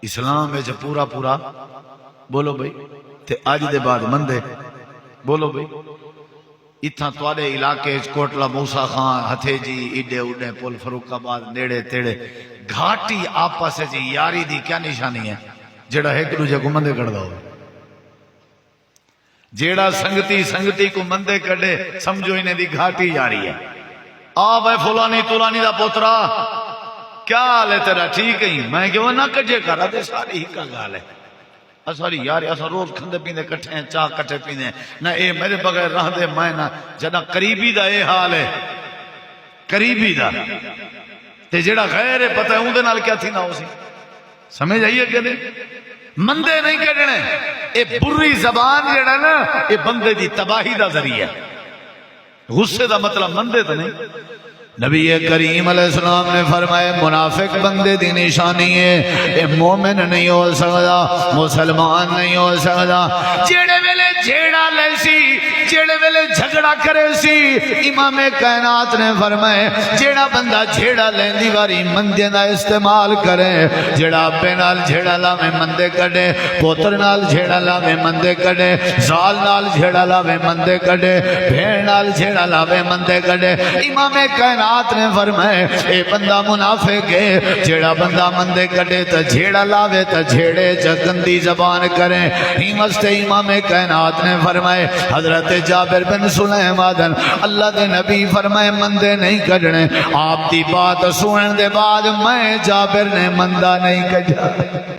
اسلام وچ پورا پورا بولو بھائی تے اج دے بعد مندے بولو بھائی اتھاں تواڈے علاقے کوٹلا موسیٰ خان ہتھے جی ایڈے اڈے پل فاروق آباد نیڑے تیڑے گھاٹی آپس جی یاری دی کیا نشانی ہے جڑا ایک دوجے کو مندے کڑدا ہو جیڑا سنگتی سنگتی کو مندے کڈے سمجھو انہیں دی گھاٹی یاری ہے آ بھائی فلانی تولانی دا پوترا کیا حال ہے تیرا ٹھیک ہے میں کہ وہ نہ کجے کرا دے ساری ہی کا گال ہے ساری یار اسا روز کھندے پیندے کٹھے ہیں چاہ کٹھے پیندے نہ اے میرے بغیر رہ دے میں نہ جنا قریبی دا اے حال ہے قریبی دا تے جڑا غیر ہے پتہ ہے اون دے نال کیا تھی نہ ہو سی سمجھ آئیے کہ نہیں مندے نہیں کڈنے اے بری زبان جڑا نا اے بندے دی تباہی دا ذریعہ غصے دا مطلب مندے تو نہیں نبی کریم علیہ السلام نے فرمایا منافق بندے دی نشانی ہے اے مومن نہیں ہو سکتا مسلمان نہیں ہو سکتا جیڑے ویلے جھیڑا لے سی جیڑے ویلے جھگڑا کرے سی امام کائنات نے فرمایا جیڑا بندہ جھیڑا لیندی واری مندے دا استعمال کرے جیڑا اپنے نال جھیڑا لاوے مندے کڈے پوتر نال جھیڑا لاوے مندے کڈے زال نال جھیڑا لاوے مندے کڈے بھیڑ نال جھیڑا لاوے مندے کڈے امام کائنات نے فرمائے اے بندہ منافق ہے جیڑا بندہ مندے کڈے تا جھیڑا لاوے تا جھیڑے گندی زبان کرے ہی واسطے امام کائنات نے فرمائے حضرت جابر بن سلیمان اللہ دے نبی فرمائے مندے نہیں کڈنے آپ دی بات سنن دے بعد میں جابر نے مندہ نہیں کڈا